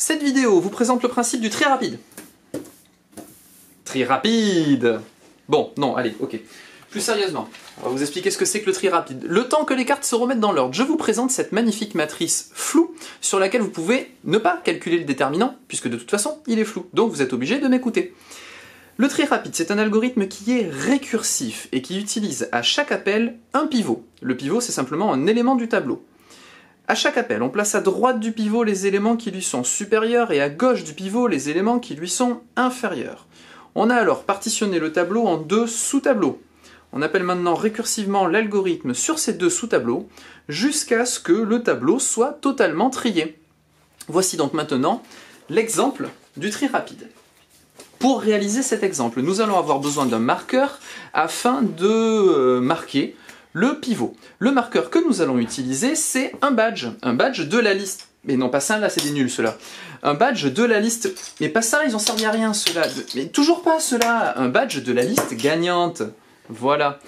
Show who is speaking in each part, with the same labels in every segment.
Speaker 1: Cette vidéo vous présente le principe du tri rapide. Tri rapide. Bon, non, allez, ok. Plus sérieusement, on va vous expliquer ce que c'est que le tri rapide. Le temps que les cartes se remettent dans l'ordre, je vous présente cette magnifique matrice floue sur laquelle vous pouvez ne pas calculer le déterminant, puisque de toute façon, il est flou. Donc vous êtes obligé de m'écouter. Le tri rapide, c'est un algorithme qui est récursif et qui utilise à chaque appel un pivot. Le pivot, c'est simplement un élément du tableau. À chaque appel, on place à droite du pivot les éléments qui lui sont supérieurs et à gauche du pivot les éléments qui lui sont inférieurs. On a alors partitionné le tableau en deux sous-tableaux. On appelle maintenant récursivement l'algorithme sur ces deux sous-tableaux jusqu'à ce que le tableau soit totalement trié. Voici donc maintenant l'exemple du tri rapide. Pour réaliser cet exemple, nous allons avoir besoin d'un marqueur afin de marquer le pivot. Le marqueur que nous allons utiliser, c'est un badge de la liste. Mais non, pas ça, là, c'est des nuls, ceux-là. Un badge de la liste. Mais pas ça, ils ont servi à rien, ceux-là. Mais toujours pas ceux-là. Un badge de la liste gagnante. Voilà.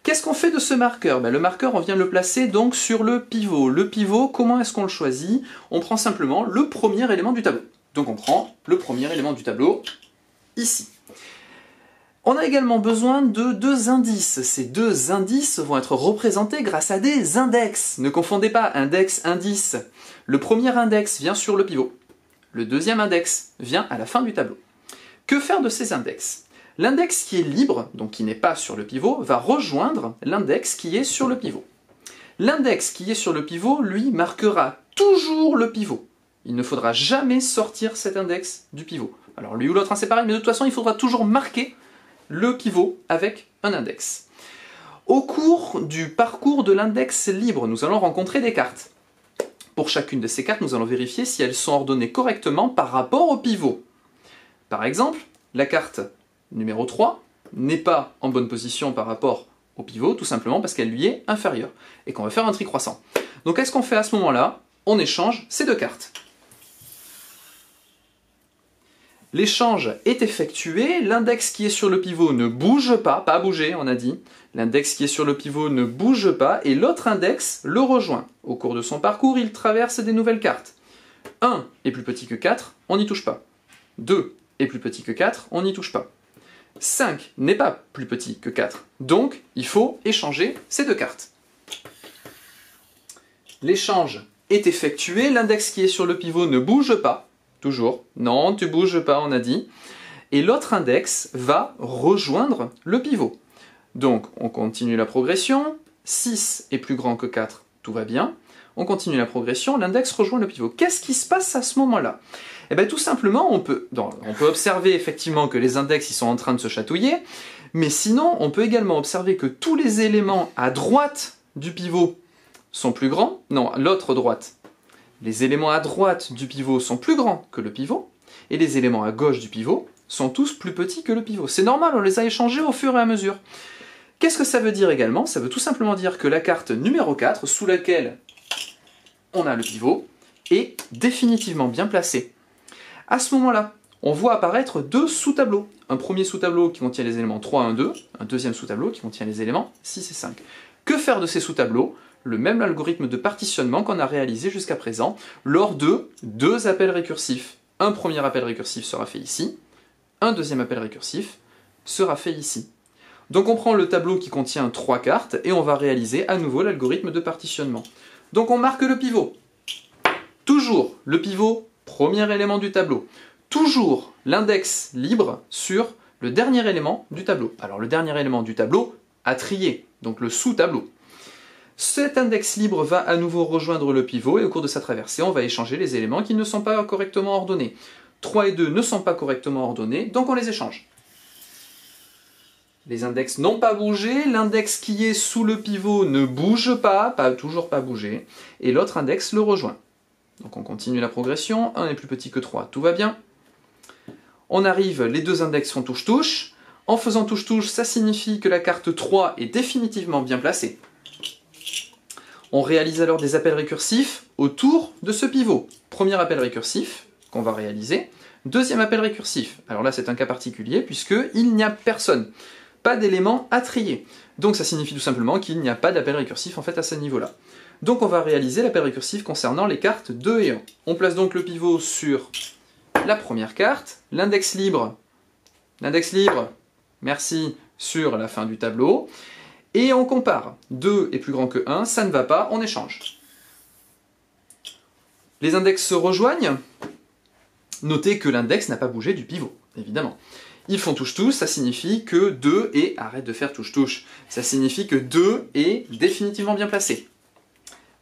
Speaker 1: Qu'est-ce qu'on fait de ce marqueur? Le marqueur, on vient le placer donc sur le pivot. Le pivot, comment est-ce qu'on le choisit? On prend simplement le premier élément du tableau. Donc on prend le premier élément du tableau, ici. On a également besoin de deux indices. Ces deux indices vont être représentés grâce à des index. Ne confondez pas index, indice. Le premier index vient sur le pivot. Le deuxième index vient à la fin du tableau. Que faire de ces index? L'index qui est libre, donc qui n'est pas sur le pivot, va rejoindre l'index qui est sur le pivot. L'index qui est sur le pivot, lui, marquera toujours le pivot. Il ne faudra jamais sortir cet index du pivot. Alors lui ou l'autre, c'est pareil, mais de toute façon, il faudra toujours marquer le pivot avec un index. Au cours du parcours de l'index libre, nous allons rencontrer des cartes. Pour chacune de ces cartes, nous allons vérifier si elles sont ordonnées correctement par rapport au pivot. Par exemple, la carte numéro 3 n'est pas en bonne position par rapport au pivot, tout simplement parce qu'elle lui est inférieure, et qu'on va faire un tri croissant. Donc qu'est-ce qu'on fait à ce moment-là? On échange ces deux cartes. L'échange est effectué, l'index qui est sur le pivot ne bouge pas bouger on a dit, l'index qui est sur le pivot ne bouge pas et l'autre index le rejoint. Au cours de son parcours, il traverse des nouvelles cartes. 1 est plus petit que 4, on n'y touche pas. 2 est plus petit que 4, on n'y touche pas. 5 n'est pas plus petit que 4, donc il faut échanger ces deux cartes. L'échange est effectué, l'index qui est sur le pivot ne bouge pas. Toujours. Non, tu bouges pas, on a dit. Et l'autre index va rejoindre le pivot. Donc, on continue la progression. 6 est plus grand que 4, tout va bien. On continue la progression, l'index rejoint le pivot. Qu'est-ce qui se passe à ce moment-là? Eh bien, tout simplement, on peut observer effectivement que les index ils sont en train de se chatouiller, mais sinon, on peut également observer que tous les éléments à droite du pivot sont plus grands. Non, l'autre droite. Les éléments à droite du pivot sont plus grands que le pivot, et les éléments à gauche du pivot sont tous plus petits que le pivot. C'est normal, on les a échangés au fur et à mesure. Qu'est-ce que ça veut dire également? Ça veut tout simplement dire que la carte numéro 4, sous laquelle on a le pivot, est définitivement bien placée. À ce moment-là, on voit apparaître deux sous-tableaux. Un premier sous-tableau qui contient les éléments 3, 1, 2, un deuxième sous-tableau qui contient les éléments 6 et 5. Que faire de ces sous-tableaux? Le même algorithme de partitionnement qu'on a réalisé jusqu'à présent lors de deux appels récursifs. Un premier appel récursif sera fait ici, un deuxième appel récursif sera fait ici. Donc on prend le tableau qui contient 3 cartes et on va réaliser à nouveau l'algorithme de partitionnement. Donc on marque le pivot. Toujours le pivot, premier élément du tableau. Toujours l'index libre sur le dernier élément du tableau. Alors le dernier élément du tableau à trier, donc le sous-tableau. Cet index libre va à nouveau rejoindre le pivot et au cours de sa traversée, on va échanger les éléments qui ne sont pas correctement ordonnés. 3 et 2 ne sont pas correctement ordonnés, donc on les échange. Les index n'ont pas bougé, l'index qui est sous le pivot ne bouge pas, toujours pas bougé, et l'autre index le rejoint. Donc on continue la progression, 1 est plus petit que 3, tout va bien. On arrive, les deux index font touche-touche. En faisant touche-touche, ça signifie que la carte 3 est définitivement bien placée. On réalise alors des appels récursifs autour de ce pivot. Premier appel récursif qu'on va réaliser. Deuxième appel récursif. Alors là, c'est un cas particulier puisqu'il n'y a personne. Pas d'éléments à trier. Donc ça signifie tout simplement qu'il n'y a pas d'appel récursif en fait à ce niveau-là. Donc on va réaliser l'appel récursif concernant les cartes 2 et 1. On place donc le pivot sur la première carte, l'index libre, merci, sur la fin du tableau, et on compare. 2 est plus grand que 1, ça ne va pas, on échange. Les index se rejoignent. Notez que l'index n'a pas bougé du pivot, évidemment. Ils font touche-touche, ça signifie que 2 est... Arrête de faire touche-touche. Ça signifie que 2 est définitivement bien placé.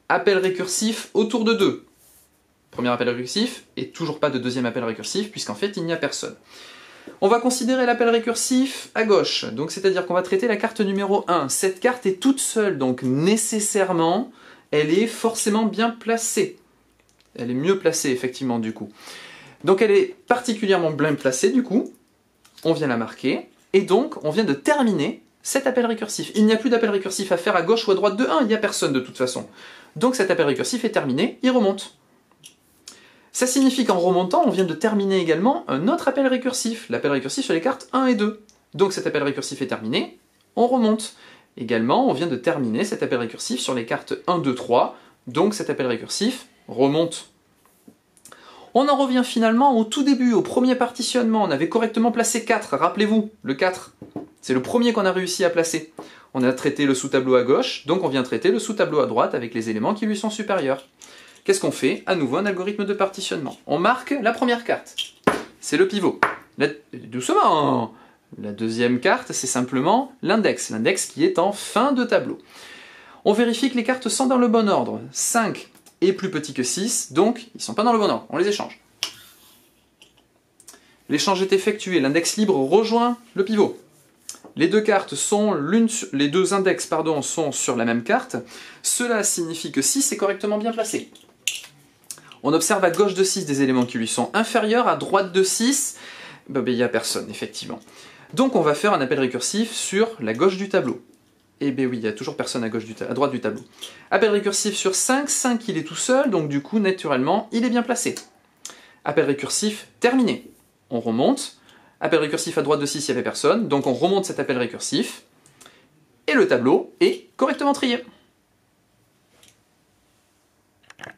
Speaker 1: Appel récursif autour de 2. Premier appel récursif, et toujours pas de deuxième appel récursif, puisqu'en fait, il n'y a personne. On va considérer l'appel récursif à gauche, donc c'est-à-dire qu'on va traiter la carte numéro 1. Cette carte est toute seule, donc nécessairement, elle est forcément bien placée. Elle est mieux placée, effectivement, du coup. Donc elle est particulièrement bien placée, du coup. On vient la marquer, et donc on vient de terminer cet appel récursif. Il n'y a plus d'appel récursif à faire à gauche ou à droite de 1, il n'y a personne de toute façon. Donc cet appel récursif est terminé, il remonte. Ça signifie qu'en remontant, on vient de terminer également un autre appel récursif, l'appel récursif sur les cartes 1 et 2. Donc cet appel récursif est terminé, on remonte. Également, on vient de terminer cet appel récursif sur les cartes 1, 2, 3, donc cet appel récursif remonte. On en revient finalement au tout début, au premier partitionnement. On avait correctement placé 4, rappelez-vous, le 4. C'est le premier qu'on a réussi à placer. On a traité le sous-tableau à gauche, donc on vient traiter le sous-tableau à droite avec les éléments qui lui sont supérieurs. Qu'est-ce qu'on fait? À nouveau un algorithme de partitionnement. On marque la première carte, c'est le pivot. Doucement. La deuxième carte, c'est simplement l'index qui est en fin de tableau. On vérifie que les cartes sont dans le bon ordre. 5 est plus petit que 6, donc ils ne sont pas dans le bon ordre. On les échange. L'échange est effectué, l'index libre rejoint le pivot. Les deux cartes sont les deux index sont sur la même carte. Cela signifie que 6 est correctement bien placé. On observe à gauche de 6 des éléments qui lui sont inférieurs, à droite de 6, il n'y a personne, effectivement. Donc on va faire un appel récursif sur la gauche du tableau. Eh bien oui, il n'y a toujours personne à droite du tableau. Appel récursif sur 5, 5 il est tout seul, donc du coup, naturellement, il est bien placé. Appel récursif terminé. On remonte. Appel récursif à droite de 6, il n'y avait personne, donc on remonte cet appel récursif. Et le tableau est correctement trié.